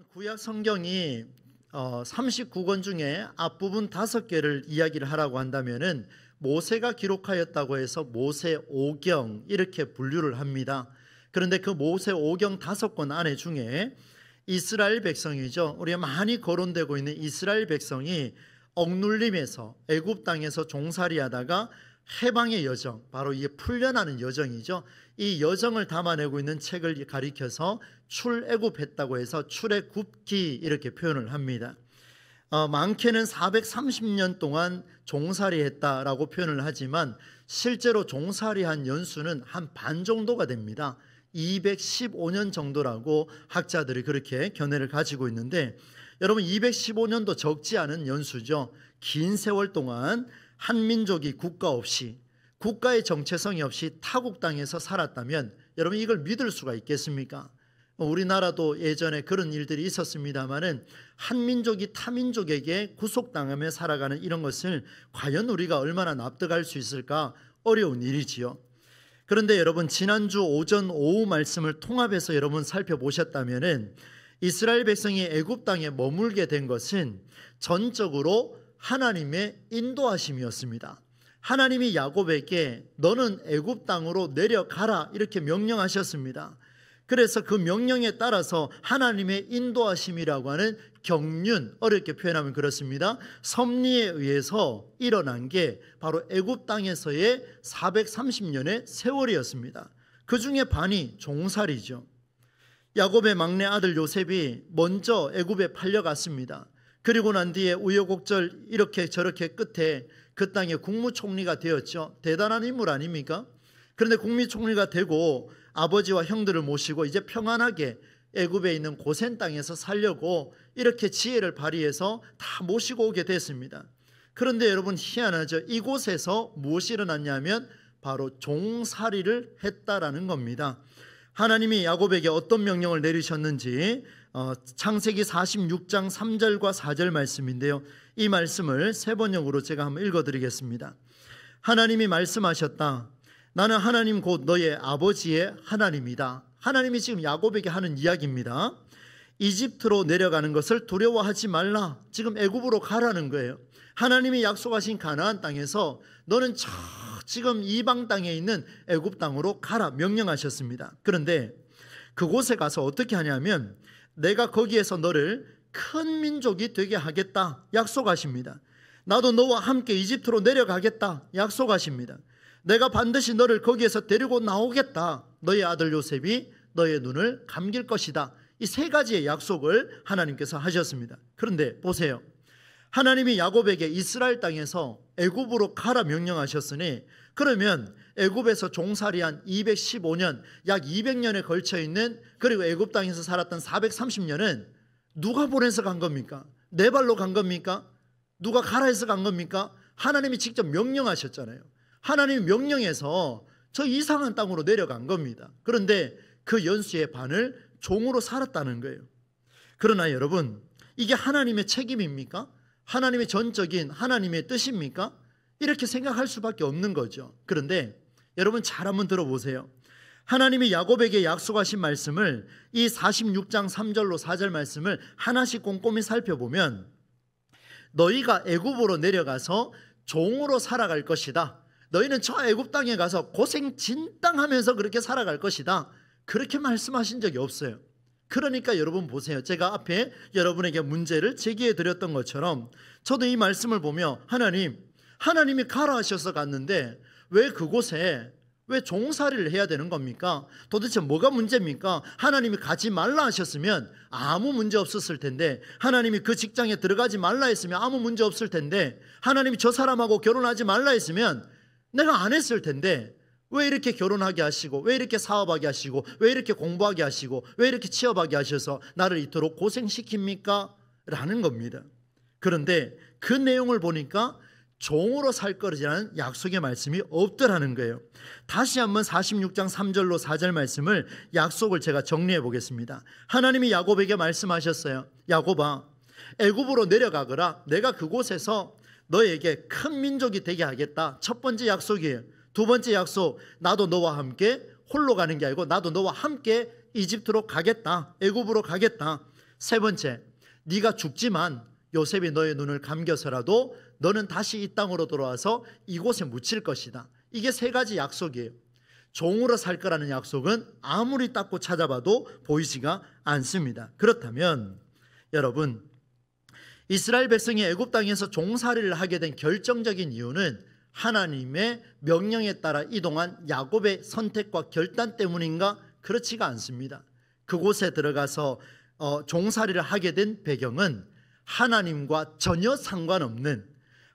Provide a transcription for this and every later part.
구약 성경이 39권 중에 앞부분 5개를 이야기를 하라고 한다면은 모세가 기록하였다고 해서 모세 오경 이렇게 분류를 합니다. 그런데 그 모세 오경 5권 안에 중에 이스라엘 백성이죠. 우리가 많이 거론되고 있는 이스라엘 백성이 억눌림에서 애굽 땅에서 종살이하다가 해방의 여정, 바로 이게 풀려나는 여정이죠. 이 여정을 담아내고 있는 책을 가리켜서 출애굽했다고 해서 출애굽기 이렇게 표현을 합니다. 많게는 430년 동안 종살이했다라고 표현을 하지만 실제로 종살이한 연수는 한 반 정도가 됩니다. 215년 정도라고 학자들이 그렇게 견해를 가지고 있는데, 여러분 215년도 적지 않은 연수죠. 긴 세월 동안 한 민족이 국가 없이, 국가의 정체성이 없이 타국 땅에서 살았다면 여러분 이걸 믿을 수가 있겠습니까? 우리나라도 예전에 그런 일들이 있었습니다마는 한 민족이 타 민족에게 구속당하며 살아가는 이런 것을 과연 우리가 얼마나 납득할 수 있을까? 어려운 일이지요. 그런데 여러분 지난주 오전 오후 말씀을 통합해서 여러분 살펴보셨다면은 이스라엘 백성이 애굽 땅에 머물게 된 것은 전적으로 하나님의 인도하심이었습니다. 하나님이 야곱에게 너는 애굽 땅으로 내려가라 이렇게 명령하셨습니다. 그래서 그 명령에 따라서 하나님의 인도하심이라고 하는 경륜, 어렵게 표현하면 그렇습니다. 섭리에 의해서 일어난 게 바로 애굽 땅에서의 430년의 세월이었습니다. 그 중에 반이 종살이죠. 야곱의 막내 아들 요셉이 먼저 애굽에 팔려갔습니다. 그리고 난 뒤에 우여곡절 이렇게 저렇게 끝에 그 땅의 국무총리가 되었죠. 대단한 인물 아닙니까? 그런데 국무총리가 되고 아버지와 형들을 모시고 이제 평안하게 애굽에 있는 고센 땅에서 살려고 이렇게 지혜를 발휘해서 다 모시고 오게 됐습니다. 그런데 여러분 희한하죠. 이곳에서 무엇이 일어났냐면 바로 종살이를 했다라는 겁니다. 하나님이 야곱에게 어떤 명령을 내리셨는지 창세기 46장 3절과 4절 말씀인데요. 이 말씀을 세 번역으로 제가 한번 읽어드리겠습니다. 하나님이 말씀하셨다. 나는 하나님 곧 너의 아버지의 하나님이다. 하나님이 지금 야곱에게 하는 이야기입니다. 이집트로 내려가는 것을 두려워하지 말라. 지금 애굽으로 가라는 거예요. 하나님이 약속하신 가나안 땅에서 너는 지금 이방 땅에 있는 애굽 땅으로 가라 명령하셨습니다. 그런데 그곳에 가서 어떻게 하냐면 내가 거기에서 너를 큰 민족이 되게 하겠다 약속하십니다. 나도 너와 함께 이집트로 내려가겠다 약속하십니다. 내가 반드시 너를 거기에서 데리고 나오겠다. 너의 아들 요셉이 너의 눈을 감길 것이다. 이 세 가지의 약속을 하나님께서 하셨습니다. 그런데 보세요. 하나님이 야곱에게 이스라엘 땅에서 애굽으로 가라 명령하셨으니 그러면 애굽에서 종살이한 215년, 약 200년에 걸쳐 있는, 그리고 애굽 땅에서 살았던 430년은 누가 보내서 간 겁니까? 내 발로 간 겁니까? 누가 가라 해서 간 겁니까? 하나님이 직접 명령하셨잖아요. 하나님이 명령해서 저 이상한 땅으로 내려간 겁니다. 그런데 그 연수의 반을 종으로 살았다는 거예요. 그러나 여러분, 이게 하나님의 책임입니까? 하나님의 전적인 하나님의 뜻입니까? 이렇게 생각할 수밖에 없는 거죠. 그런데 여러분 잘 한번 들어보세요. 하나님이 야곱에게 약속하신 말씀을, 이 46장 3절로 4절 말씀을 하나씩 꼼꼼히 살펴보면 너희가 애굽으로 내려가서 종으로 살아갈 것이다. 너희는 저 애굽 땅에 가서 고생 진땅하면서 그렇게 살아갈 것이다. 그렇게 말씀하신 적이 없어요. 그러니까 여러분 보세요. 제가 앞에 여러분에게 문제를 제기해 드렸던 것처럼 저도 이 말씀을 보며 하나님이 가라 하셔서 갔는데 왜 그곳에 왜 종살이를 해야 되는 겁니까? 도대체 뭐가 문제입니까? 하나님이 가지 말라 하셨으면 아무 문제 없었을 텐데, 하나님이 그 직장에 들어가지 말라 했으면 아무 문제 없을 텐데, 하나님이 저 사람하고 결혼하지 말라 했으면 내가 안 했을 텐데 왜 이렇게 결혼하게 하시고, 왜 이렇게 사업하게 하시고, 왜 이렇게 공부하게 하시고, 왜 이렇게 취업하게 하셔서 나를 이토록 고생시킵니까? 라는 겁니다. 그런데 그 내용을 보니까 종으로 살 거라는 약속의 말씀이 없더라는 거예요. 다시 한번 46장 3절로 4절 말씀을, 약속을 제가 정리해 보겠습니다. 하나님이 야곱에게 말씀하셨어요. 야곱아, 애굽으로 내려가거라. 내가 그곳에서 너에게 큰 민족이 되게 하겠다. 첫 번째 약속이에요. 두 번째 약속, 나도 너와 함께 홀로 가는 게 아니고 나도 너와 함께 이집트로 가겠다. 애굽으로 가겠다. 세 번째, 네가 죽지만 요셉이 너의 눈을 감겨서라도 너는 다시 이 땅으로 돌아와서 이곳에 묻힐 것이다. 이게 세 가지 약속이에요. 종으로 살 거라는 약속은 아무리 닦고 찾아봐도 보이지가 않습니다. 그렇다면 여러분, 이스라엘 백성이 애굽 땅에서 종살이를 하게 된 결정적인 이유는 하나님의 명령에 따라 이동한 야곱의 선택과 결단 때문인가? 그렇지가 않습니다. 그곳에 들어가서 종살이를 하게 된 배경은 하나님과 전혀 상관없는,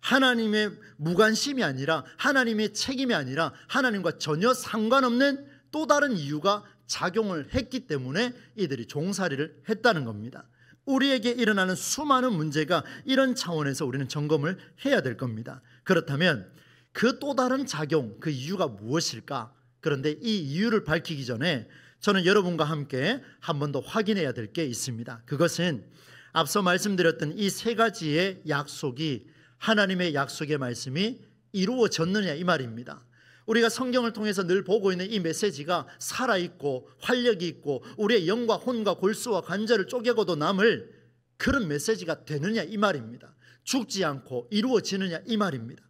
하나님의 무관심이 아니라, 하나님의 책임이 아니라 하나님과 전혀 상관없는 또 다른 이유가 작용을 했기 때문에 이들이 종살이를 했다는 겁니다. 우리에게 일어나는 수많은 문제가 이런 차원에서 우리는 점검을 해야 될 겁니다. 그렇다면 그 또 다른 작용, 그 이유가 무엇일까? 그런데 이 이유를 밝히기 전에 저는 여러분과 함께 한 번 더 확인해야 될 게 있습니다. 그것은 앞서 말씀드렸던 이 세 가지의 약속이, 하나님의 약속의 말씀이 이루어졌느냐 이 말입니다. 우리가 성경을 통해서 늘 보고 있는 이 메시지가 살아있고 활력이 있고 우리의 영과 혼과 골수와 관절을 쪼개고도 남을 그런 메시지가 되느냐 이 말입니다. 죽지 않고 이루어지느냐 이 말입니다.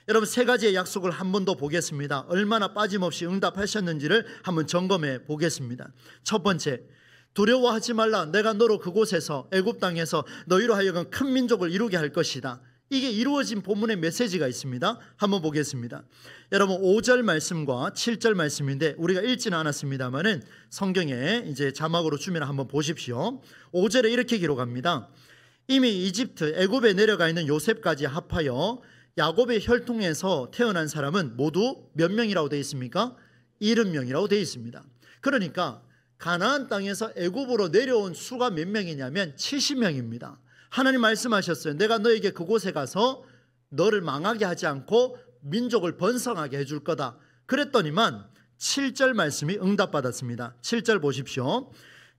여러분, 세 가지의 약속을 한 번 더 보겠습니다. 얼마나 빠짐없이 응답하셨는지를 한번 점검해 보겠습니다. 첫 번째, 두려워하지 말라. 내가 너로 그곳에서 애굽 땅에서 너희로 하여금 큰 민족을 이루게 할 것이다. 이게 이루어진 본문의 메시지가 있습니다. 한번 보겠습니다. 여러분, 5절 말씀과 7절 말씀인데 우리가 읽지는 않았습니다만은 성경에 이제 자막으로 주면 한번 보십시오. 5절에 이렇게 기록합니다. 이미 이집트 애굽에 내려가 있는 요셉까지 합하여 야곱의 혈통에서 태어난 사람은 모두 몇 명이라고 되어 있습니까? 70명이라고 되어 있습니다. 그러니까 가나안 땅에서 애굽으로 내려온 수가 몇 명이냐면 70명입니다. 하나님 말씀하셨어요. 내가 너에게 그곳에 가서 너를 망하게 하지 않고 민족을 번성하게 해줄 거다. 그랬더니만 7절 말씀이 응답받았습니다. 7절 보십시오.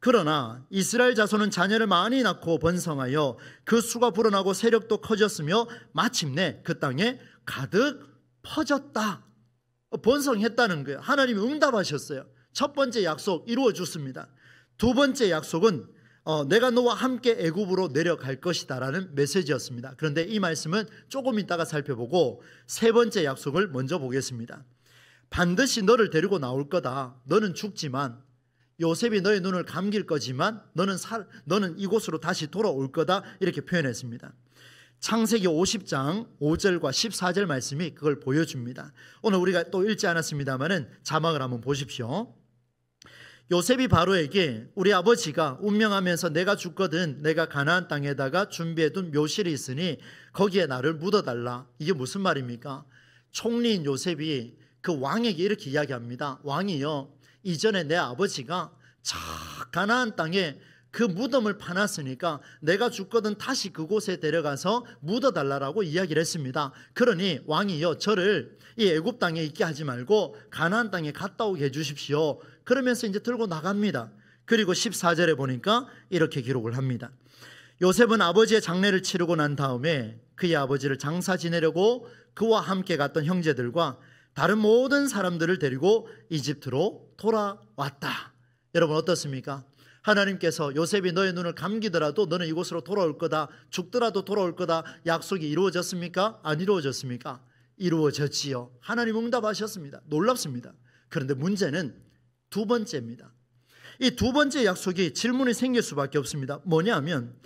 그러나 이스라엘 자손은 자녀를 많이 낳고 번성하여 그 수가 불어나고 세력도 커졌으며 마침내 그 땅에 가득 퍼졌다. 번성했다는 거예요. 하나님이 응답하셨어요. 첫 번째 약속 이루어 줬습니다. 두 번째 약속은 내가 너와 함께 애굽으로 내려갈 것이다 라는 메시지였습니다. 그런데 이 말씀은 조금 이따가 살펴보고 세 번째 약속을 먼저 보겠습니다. 반드시 너를 데리고 나올 거다. 너는 죽지만, 요셉이 너의 눈을 감길 거지만 너는 이곳으로 다시 돌아올 거다. 이렇게 표현했습니다. 창세기 50장 5절과 14절 말씀이 그걸 보여줍니다. 오늘 우리가 또 읽지 않았습니다만은 자막을 한번 보십시오. 요셉이 바로에게 우리 아버지가 운명하면서 내가 죽거든 내가 가나안 땅에다가 준비해둔 묘실이 있으니 거기에 나를 묻어달라. 이게 무슨 말입니까? 총리인 요셉이 그 왕에게 이렇게 이야기합니다. 왕이요, 이전에 내 아버지가 저 가나안 땅에 그 무덤을 파놨으니까 내가 죽거든 다시 그곳에 데려가서 묻어달라고 이야기를 했습니다. 그러니 왕이요, 저를 이 애굽 땅에 있게 하지 말고 가나안 땅에 갔다 오게 해주십시오. 그러면서 이제 들고 나갑니다. 그리고 14절에 보니까 이렇게 기록을 합니다. 요셉은 아버지의 장례를 치르고 난 다음에 그의 아버지를 장사 지내려고 그와 함께 갔던 형제들과 다른 모든 사람들을 데리고 이집트로 돌아왔다. 여러분 어떻습니까? 하나님께서 요셉이 너의 눈을 감기더라도 너는 이곳으로 돌아올 거다, 죽더라도 돌아올 거다, 약속이 이루어졌습니까? 안 이루어졌습니까? 이루어졌지요. 하나님 응답하셨습니다. 놀랍습니다. 그런데 문제는 두 번째입니다. 이 두 번째 약속이 질문이 생길 수밖에 없습니다. 뭐냐면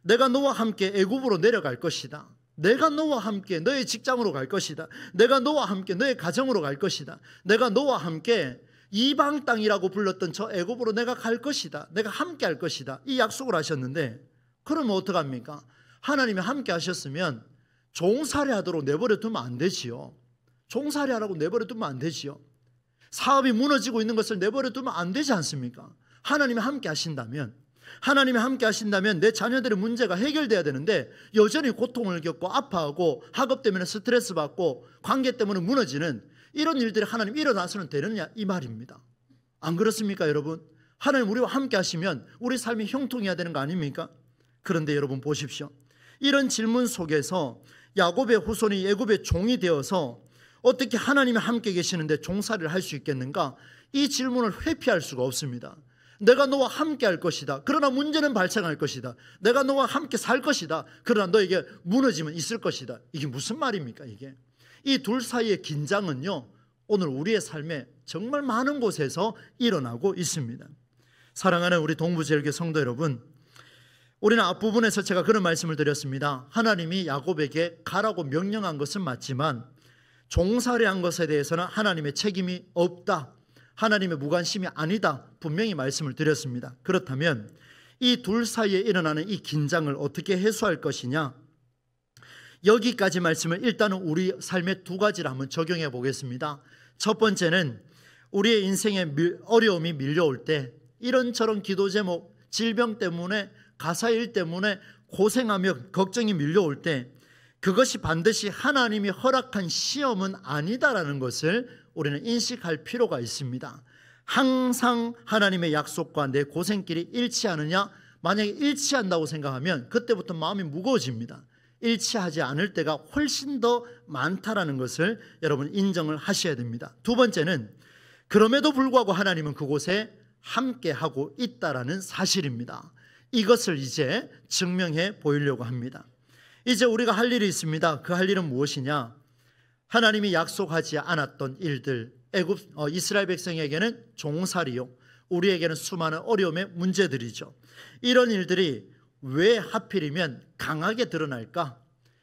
내가 너와 함께 애굽으로 내려갈 것이다. 내가 너와 함께 너의 직장으로 갈 것이다. 내가 너와 함께 너의 가정으로 갈 것이다. 내가 너와 함께 이방 땅이라고 불렀던 저 애굽으로 내가 갈 것이다. 내가 함께 할 것이다. 이 약속을 하셨는데 그러면 어떡합니까? 하나님이 함께 하셨으면 종살이 하도록 내버려 두면 안 되지요. 종살이 하라고 내버려 두면 안 되지요. 사업이 무너지고 있는 것을 내버려 두면 안 되지 않습니까? 하나님이 함께 하신다면, 하나님이 함께 하신다면 내 자녀들의 문제가 해결돼야 되는데 여전히 고통을 겪고 아파하고 학업 때문에 스트레스 받고 관계 때문에 무너지는 이런 일들이 하나님 일어나서는 되느냐 이 말입니다. 안 그렇습니까 여러분? 하나님 우리와 함께 하시면 우리 삶이 형통해야 되는 거 아닙니까? 그런데 여러분 보십시오. 이런 질문 속에서 야곱의 후손이 애굽의 종이 되어서 어떻게 하나님이 함께 계시는데 종살이를 할 수 있겠는가? 이 질문을 회피할 수가 없습니다. 내가 너와 함께 할 것이다. 그러나 문제는 발생할 것이다. 내가 너와 함께 살 것이다. 그러나 너에게 무너짐은 있을 것이다. 이게 무슨 말입니까? 이게 이 둘 사이의 긴장은요, 오늘 우리의 삶에 정말 많은 곳에서 일어나고 있습니다. 사랑하는 우리 동부제일교회 성도 여러분, 우리는 앞부분에서 제가 그런 말씀을 드렸습니다. 하나님이 야곱에게 가라고 명령한 것은 맞지만 종살이한 것에 대해서는 하나님의 책임이 없다, 하나님의 무관심이 아니다, 분명히 말씀을 드렸습니다. 그렇다면 이 둘 사이에 일어나는 이 긴장을 어떻게 해소할 것이냐, 여기까지 말씀을 일단은 우리 삶의 두 가지를 한번 적용해 보겠습니다. 첫 번째는 우리의 인생에 어려움이 밀려올 때, 이런저런 기도 제목, 질병 때문에, 가사일 때문에 고생하며 걱정이 밀려올 때, 그것이 반드시 하나님이 허락한 시험은 아니다라는 것을 우리는 인식할 필요가 있습니다. 항상 하나님의 약속과 내 고생길이 일치하느냐? 만약에 일치한다고 생각하면 그때부터 마음이 무거워집니다. 일치하지 않을 때가 훨씬 더 많다라는 것을 여러분 인정을 하셔야 됩니다. 두 번째는 그럼에도 불구하고 하나님은 그곳에 함께하고 있다라는 사실입니다. 이것을 이제 증명해 보이려고 합니다. 이제 우리가 할 일이 있습니다. 그 할 일은 무엇이냐? 하나님이 약속하지 않았던 일들, 이스라엘 백성에게는 종살이요, 우리에게는 수많은 어려움의 문제들이죠. 이런 일들이 왜 하필이면 강하게 드러날까?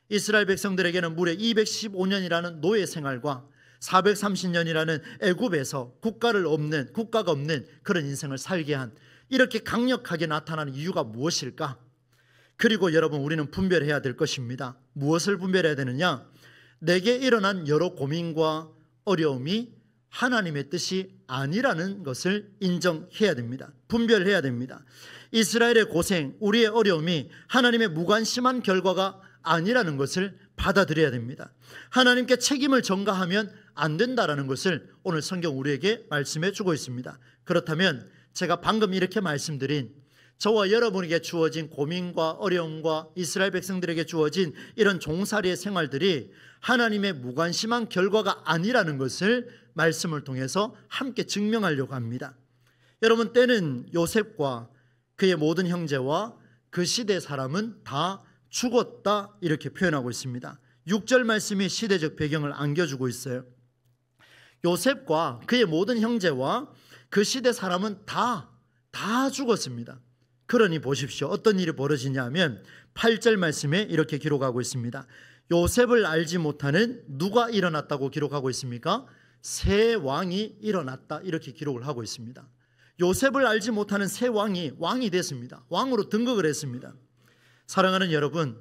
이스라엘 백성들에게는 무려 215년이라는 노예 생활과 430년이라는 애굽에서 국가가 없는 그런 인생을 살게 한, 이렇게 강력하게 나타나는 이유가 무엇일까? 그리고 여러분, 우리는 분별해야 될 것입니다. 무엇을 분별해야 되느냐? 내게 일어난 여러 고민과 어려움이 하나님의 뜻이 아니라는 것을 인정해야 됩니다. 분별해야 됩니다. 이스라엘의 고생, 우리의 어려움이 하나님의 무관심한 결과가 아니라는 것을 받아들여야 됩니다. 하나님께 책임을 전가하면 안 된다라는 것을 오늘 성경 우리에게 말씀해 주고 있습니다. 그렇다면 제가 방금 이렇게 말씀드린 저와 여러분에게 주어진 고민과 어려움과 이스라엘 백성들에게 주어진 이런 종살이의 생활들이 하나님의 무관심한 결과가 아니라는 것을 말씀을 통해서 함께 증명하려고 합니다. 여러분, 때는 요셉과 그의 모든 형제와 그 시대 사람은 다 죽었다, 이렇게 표현하고 있습니다. 6절 말씀이 시대적 배경을 안겨주고 있어요. 요셉과 그의 모든 형제와 그 시대 사람은 다 죽었습니다. 그러니 보십시오. 어떤 일이 벌어지냐면 8절 말씀에 이렇게 기록하고 있습니다. 요셉을 알지 못하는 누가 일어났다고 기록하고 있습니까? 새 왕이 일어났다, 이렇게 기록을 하고 있습니다. 요셉을 알지 못하는 새 왕이 됐습니다. 왕으로 등극을 했습니다. 사랑하는 여러분,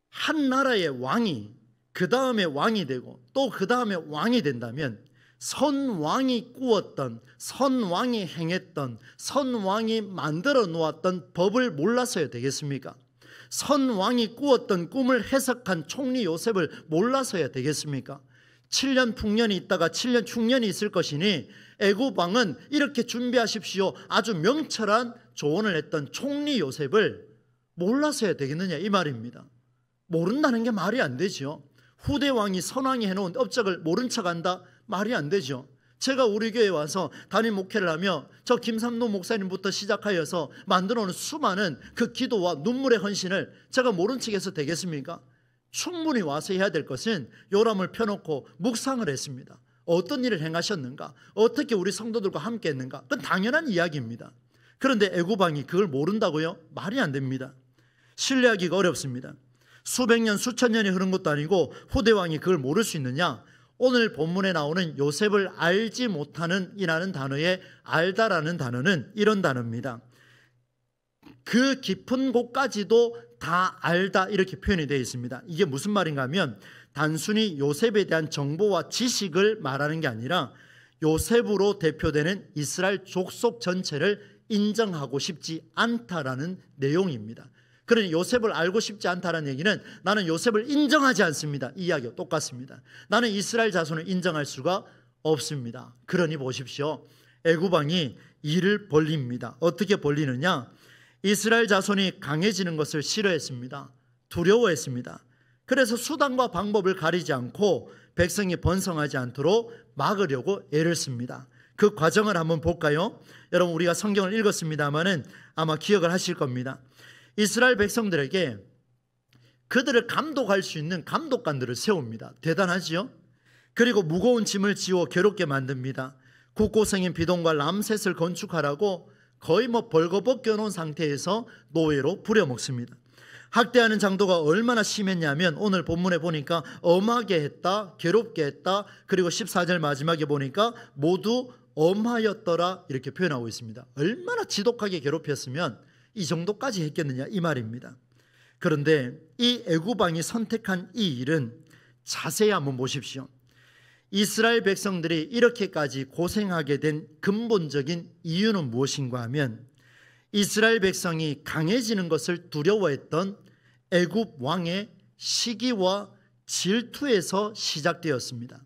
한 나라의 왕이 그 다음에 왕이 되고 또 그 다음에 왕이 된다면 선왕이 꾸었던, 선왕이 행했던, 선왕이 만들어 놓았던 법을 몰라서야 되겠습니까? 선왕이 꾸었던 꿈을 해석한 총리 요셉을 몰라서야 되겠습니까? 7년 풍년이 있다가 7년 충년이 있을 것이니 애굽 왕은 이렇게 준비하십시오, 아주 명철한 조언을 했던 총리 요셉을 몰라서야 되겠느냐, 이 말입니다. 모른다는 게 말이 안 되죠. 후대 왕이 선왕이 해놓은 업적을 모른 척한다? 말이 안 되죠. 제가 우리 교회에 와서 담임 목회를 하며 저 김삼노 목사님부터 시작하여서 만들어 놓은 수많은 그 기도와 눈물의 헌신을 제가 모른 척해서 되겠습니까? 충분히 와서 해야 될 것은 요람을 펴놓고 묵상을 했습니다. 어떤 일을 행하셨는가, 어떻게 우리 성도들과 함께 했는가, 그건 당연한 이야기입니다. 그런데 애굽 왕이 그걸 모른다고요? 말이 안 됩니다. 신뢰하기가 어렵습니다. 수백 년, 수천 년이 흐른 것도 아니고 후대 왕이 그걸 모를 수 있느냐? 오늘 본문에 나오는 요셉을 알지 못하는 이라는 단어에 알다라는 단어는 이런 단어입니다. 그 깊은 곳까지도 다 알다, 이렇게 표현이 되어 있습니다. 이게 무슨 말인가 하면 단순히 요셉에 대한 정보와 지식을 말하는 게 아니라 요셉으로 대표되는 이스라엘 족속 전체를 인정하고 싶지 않다라는 내용입니다. 그러니 요셉을 알고 싶지 않다는 얘기는 나는 요셉을 인정하지 않습니다, 이 이야기와 똑같습니다. 나는 이스라엘 자손을 인정할 수가 없습니다. 그러니 보십시오. 애굽 왕이 일을 벌립니다. 어떻게 벌리느냐? 이스라엘 자손이 강해지는 것을 싫어했습니다. 두려워했습니다. 그래서 수단과 방법을 가리지 않고 백성이 번성하지 않도록 막으려고 애를 씁니다. 그 과정을 한번 볼까요? 여러분, 우리가 성경을 읽었습니다마는 아마 기억을 하실 겁니다. 이스라엘 백성들에게 그들을 감독할 수 있는 감독관들을 세웁니다. 대단하지요? 그리고 무거운 짐을 지워 괴롭게 만듭니다. 국고성인 비동과 람셋을 건축하라고 거의 벌거벗겨 놓은 상태에서 노예로 부려먹습니다. 학대하는 장도가 얼마나 심했냐면 오늘 본문에 보니까 엄하게 했다, 괴롭게 했다, 그리고 14절 마지막에 보니까 모두 엄하였더라 이렇게 표현하고 있습니다. 얼마나 지독하게 괴롭혔으면 이 정도까지 했겠느냐 이 말입니다. 그런데 이 애굽 왕이 선택한 이 일은 자세히 한번 보십시오. 이스라엘 백성들이 이렇게까지 고생하게 된 근본적인 이유는 무엇인가 하면 이스라엘 백성이 강해지는 것을 두려워했던 애굽 왕의 시기와 질투에서 시작되었습니다.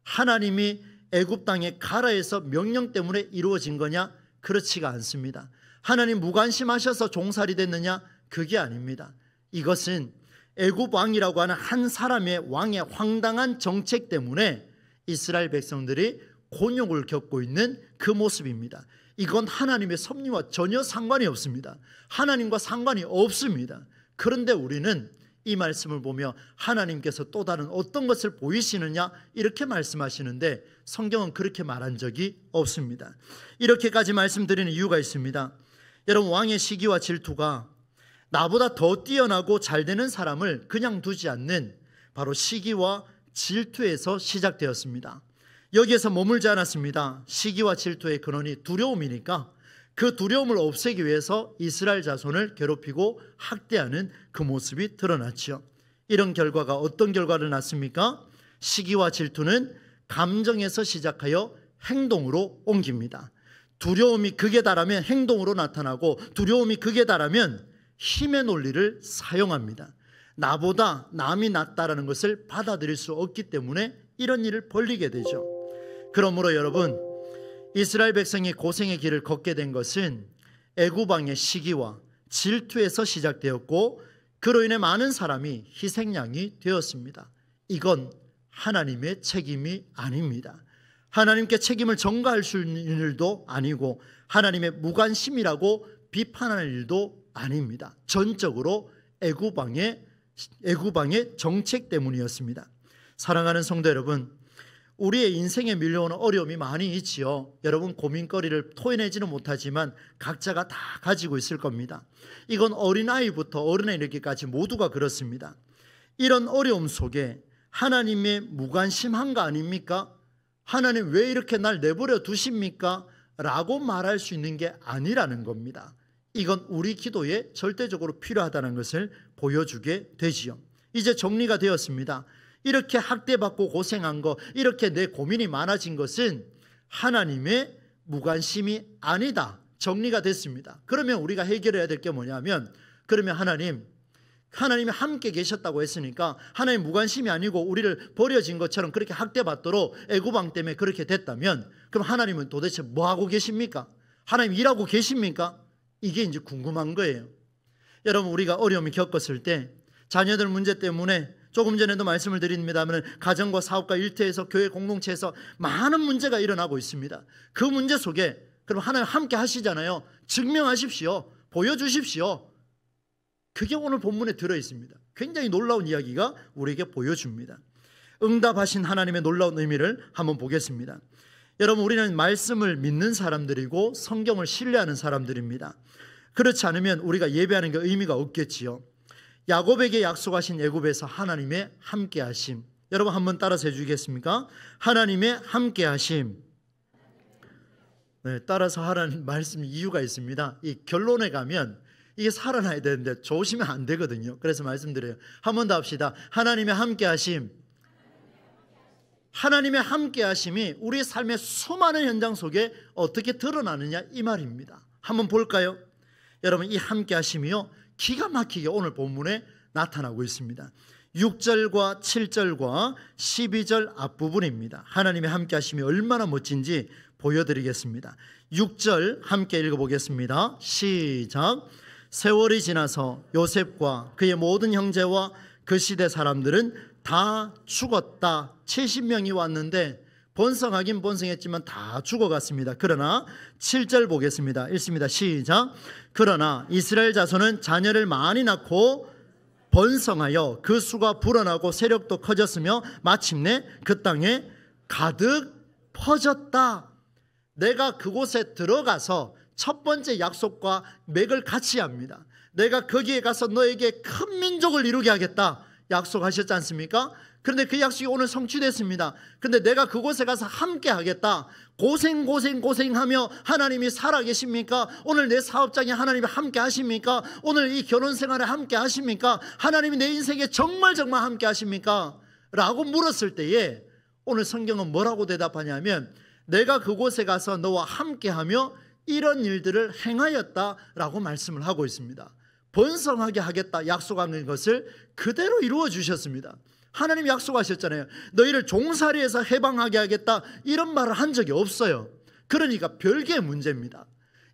하나님이 애굽 땅에 가라 해서 명령 때문에 이루어진 거냐? 그렇지가 않습니다. 하나님 무관심하셔서 종살이 됐느냐? 그게 아닙니다. 이것은 애굽 왕이라고 하는 한 사람의 왕의 황당한 정책 때문에 이스라엘 백성들이 곤욕을 겪고 있는 그 모습입니다. 이건 하나님의 섭리와 전혀 상관이 없습니다. 하나님과 상관이 없습니다. 그런데 우리는 이 말씀을 보며 하나님께서 또 다른 어떤 것을 보이시느냐 이렇게 말씀하시는데 성경은 그렇게 말한 적이 없습니다. 이렇게까지 말씀드리는 이유가 있습니다. 여러분, 왕의 시기와 질투가 나보다 더 뛰어나고 잘 되는 사람을 그냥 두지 않는 바로 시기와 질투에서 시작되었습니다. 여기에서 머물지 않았습니다. 시기와 질투의 근원이 두려움이니까 그 두려움을 없애기 위해서 이스라엘 자손을 괴롭히고 학대하는 그 모습이 드러났죠. 이런 결과가 어떤 결과를 낳습니까? 시기와 질투는 감정에서 시작하여 행동으로 옮깁니다. 두려움이 극에 달하면 행동으로 나타나고 두려움이 극에 달하면 힘의 논리를 사용합니다. 나보다 남이 낫다라는 것을 받아들일 수 없기 때문에 이런 일을 벌이게 되죠. 그러므로 여러분, 이스라엘 백성이 고생의 길을 걷게 된 것은 애굽 왕의 시기와 질투에서 시작되었고 그로 인해 많은 사람이 희생양이 되었습니다. 이건 하나님의 책임이 아닙니다. 하나님께 책임을 전가할 수 있는 일도 아니고 하나님의 무관심이라고 비판하는 일도 아닙니다. 전적으로 애굽 왕의 정책 때문이었습니다. 사랑하는 성도 여러분, 우리의 인생에 밀려오는 어려움이 많이 있지요. 여러분, 고민거리를 토해내지는 못하지만 각자가 다 가지고 있을 겁니다. 이건 어린아이부터 어른에 이르기까지 모두가 그렇습니다. 이런 어려움 속에 하나님의 무관심한 거 아닙니까? 하나님 왜 이렇게 날 내버려 두십니까? 라고 말할 수 있는 게 아니라는 겁니다. 이건 우리 기도에 절대적으로 필요하다는 것을 보여주게 되지요. 이제 정리가 되었습니다. 이렇게 학대받고 고생한 거, 이렇게 내 고민이 많아진 것은 하나님의 무관심이 아니다. 정리가 됐습니다. 그러면 우리가 해결해야 될 게 뭐냐면, 그러면 하나님이 함께 계셨다고 했으니까 하나님 무관심이 아니고 우리를 버려진 것처럼 그렇게 학대받도록 애굽 왕 때문에 그렇게 됐다면, 그럼 하나님은 도대체 뭐 하고 계십니까? 하나님 일하고 계십니까? 이게 이제 궁금한 거예요. 여러분, 우리가 어려움을 겪었을 때 자녀들 문제 때문에 조금 전에도 말씀을 드립니다만 가정과 사업과 일터에서 교회 공동체에서 많은 문제가 일어나고 있습니다. 그 문제 속에 그럼 하나님 함께 하시잖아요. 증명하십시오. 보여주십시오. 그게 오늘 본문에 들어있습니다. 굉장히 놀라운 이야기가 우리에게 보여줍니다. 응답하신 하나님의 놀라운 의미를 한번 보겠습니다. 여러분, 우리는 말씀을 믿는 사람들이고 성경을 신뢰하는 사람들입니다. 그렇지 않으면 우리가 예배하는 게 의미가 없겠지요. 야곱에게 약속하신 애굽에서 하나님의 함께하심, 여러분 한번 따라서 해주겠습니까? 하나님의 함께하심. 네, 따라서 하라는 말씀 이유가 있습니다. 이 결론에 가면 이게 살아나야 되는데 조심하면 안 되거든요. 그래서 말씀드려요. 한 번 더 합시다. 하나님의 함께하심. 하나님의 함께하심이 우리 삶의 수많은 현장 속에 어떻게 드러나느냐 이 말입니다. 한번 볼까요? 여러분, 이 함께하심이요 기가 막히게 오늘 본문에 나타나고 있습니다. 6절과 7절과 12절 앞부분입니다. 하나님의 함께하심이 얼마나 멋진지 보여드리겠습니다. 6절 함께 읽어보겠습니다. 시작. 세월이 지나서 요셉과 그의 모든 형제와 그 시대 사람들은 다 죽었다. 70명이 왔는데 번성하긴 번성했지만 다 죽어갔습니다. 그러나 7절 보겠습니다. 읽습니다. 시작. 그러나 이스라엘 자손은 자녀를 많이 낳고 번성하여 그 수가 불어나고 세력도 커졌으며 마침내 그 땅에 가득 퍼졌다. 내가 그곳에 들어가서 첫 번째 약속과 맥을 같이 합니다. 내가 거기에 가서 너에게 큰 민족을 이루게 하겠다 약속하셨지 않습니까? 그런데 그 약속이 오늘 성취됐습니다. 그런데 내가 그곳에 가서 함께 하겠다. 고생하며 하나님이 살아계십니까? 오늘 내 사업장에 하나님이 함께 하십니까? 오늘 이 결혼생활에 함께 하십니까? 하나님이 내 인생에 정말 함께 하십니까? 라고 물었을 때에 오늘 성경은 뭐라고 대답하냐면 내가 그곳에 가서 너와 함께하며 이런 일들을 행하였다라고 말씀을 하고 있습니다. 번성하게 하겠다 약속한 것을 그대로 이루어 주셨습니다. 하나님 약속하셨잖아요. 너희를 종살이에서 해방하게 하겠다 이런 말을 한 적이 없어요. 그러니까 별개의 문제입니다.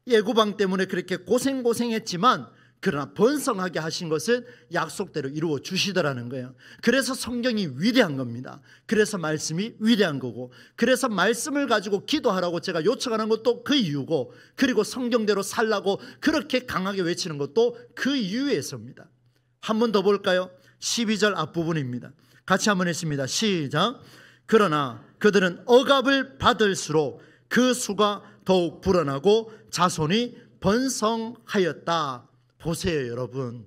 애굽왕 때문에 그렇게 고생했지만 그러나 번성하게 하신 것은 약속대로 이루어 주시더라는 거예요. 그래서 성경이 위대한 겁니다. 그래서 말씀이 위대한 거고, 그래서 말씀을 가지고 기도하라고 제가 요청하는 것도 그 이유고, 그리고 성경대로 살라고 그렇게 강하게 외치는 것도 그 이유에서입니다. 한 번 더 볼까요? 12절 앞부분입니다. 같이 한번 했습니다. 시작. 그러나 그들은 억압을 받을수록 그 수가 더욱 불어나고 자손이 번성하였다. 보세요 여러분,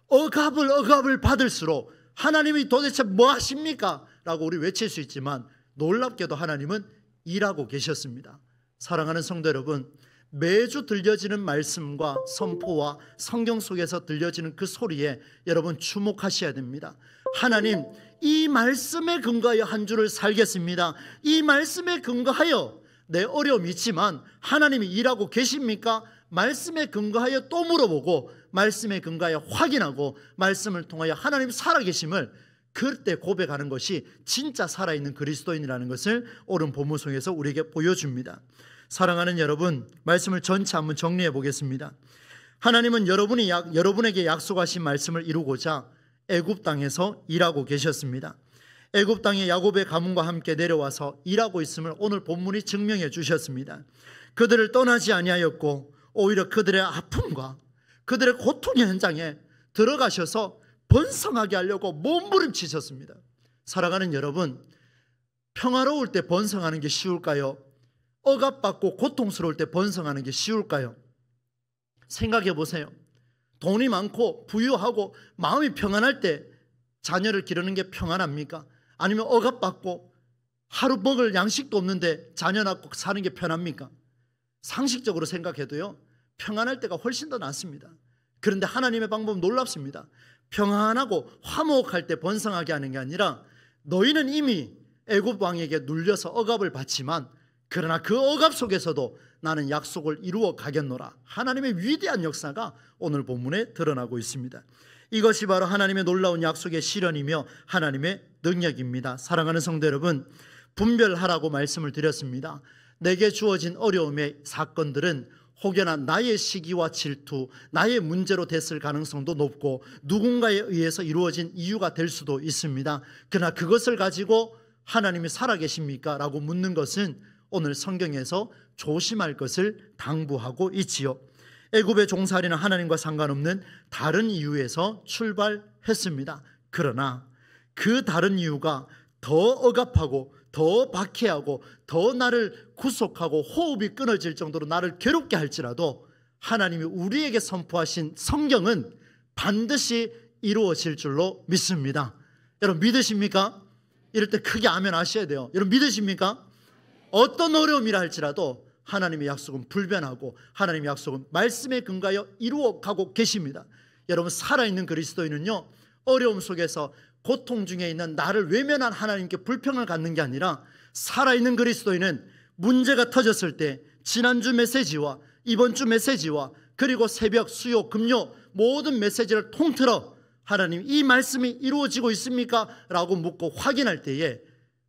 억압을 받을수록 하나님이 도대체 뭐 하십니까? 라고 우리 외칠 수 있지만 놀랍게도 하나님은 일하고 계셨습니다. 사랑하는 성도 여러분, 매주 들려지는 말씀과 선포와 성경 속에서 들려지는 그 소리에 여러분 주목하셔야 됩니다. 하나님, 이 말씀에 근거하여 한 주를 살겠습니다. 이 말씀에 근거하여 내 어려움이 있지만 하나님이 일하고 계십니까? 말씀에 근거하여 또 물어보고 말씀에 근거하여 확인하고 말씀을 통하여 하나님 살아계심을 그때 고백하는 것이 진짜 살아있는 그리스도인이라는 것을 오늘 본문 속에서 우리에게 보여줍니다. 사랑하는 여러분, 말씀을 전체 한번 정리해 보겠습니다. 하나님은 여러분에게 약속하신 말씀을 이루고자 애굽 땅에서 일하고 계셨습니다. 애굽 땅에 야곱의 가문과 함께 내려와서 일하고 있음을 오늘 본문이 증명해 주셨습니다. 그들을 떠나지 아니하였고 오히려 그들의 아픔과 그들의 고통의 현장에 들어가셔서 번성하게 하려고 몸부림치셨습니다. 사랑하는 여러분, 평화로울 때 번성하는 게 쉬울까요? 억압받고 고통스러울 때 번성하는 게 쉬울까요? 생각해 보세요. 돈이 많고 부유하고 마음이 평안할 때 자녀를 기르는 게 평안합니까? 아니면 억압받고 하루 먹을 양식도 없는데 자녀 낳고 사는 게 편합니까? 상식적으로 생각해도요, 평안할 때가 훨씬 더 낫습니다. 그런데 하나님의 방법은 놀랍습니다. 평안하고 화목할 때 번성하게 하는 게 아니라 너희는 이미 애굽 왕에게 눌려서 억압을 받지만 그러나 그 억압 속에서도 나는 약속을 이루어 가겠노라. 하나님의 위대한 역사가 오늘 본문에 드러나고 있습니다. 이것이 바로 하나님의 놀라운 약속의 실현이며 하나님의 능력입니다. 사랑하는 성도 여러분, 분별하라고 말씀을 드렸습니다. 내게 주어진 어려움의 사건들은 혹여나 나의 시기와 질투, 나의 문제로 됐을 가능성도 높고 누군가에 의해서 이루어진 이유가 될 수도 있습니다. 그러나 그것을 가지고 하나님이 살아계십니까? 라고 묻는 것은 오늘 성경에서 조심할 것을 당부하고 있지요. 애굽의 종살이는 하나님과 상관없는 다른 이유에서 출발했습니다. 그러나 그 다른 이유가 더 억압하고 더 박해하고 더 나를 구속하고 호흡이 끊어질 정도로 나를 괴롭게 할지라도 하나님이 우리에게 선포하신 성경은 반드시 이루어질 줄로 믿습니다. 여러분 믿으십니까? 이럴 때 크게 아멘 하셔야 돼요. 여러분 믿으십니까? 어떤 어려움이라 할지라도 하나님의 약속은 불변하고 하나님의 약속은 말씀에 근거하여 이루어가고 계십니다. 여러분, 살아있는 그리스도인은요, 어려움 속에서 고통 중에 있는 나를 외면한 하나님께 불평을 갖는 게 아니라 살아있는 그리스도인은 문제가 터졌을 때 지난주 메시지와 이번 주 메시지와 그리고 새벽, 수요, 금요 모든 메시지를 통틀어 하나님 이 말씀이 이루어지고 있습니까? 라고 묻고 확인할 때에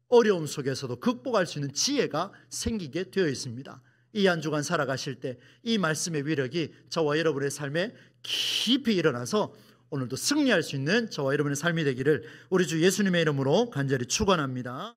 어려움 속에서도 극복할 수 있는 지혜가 생기게 되어 있습니다. 이 한 주간 살아가실 때 이 말씀의 위력이 저와 여러분의 삶에 깊이 일어나서 오늘도 승리할 수 있는 저와 여러분의 삶이 되기를 우리 주 예수님의 이름으로 간절히 축원합니다.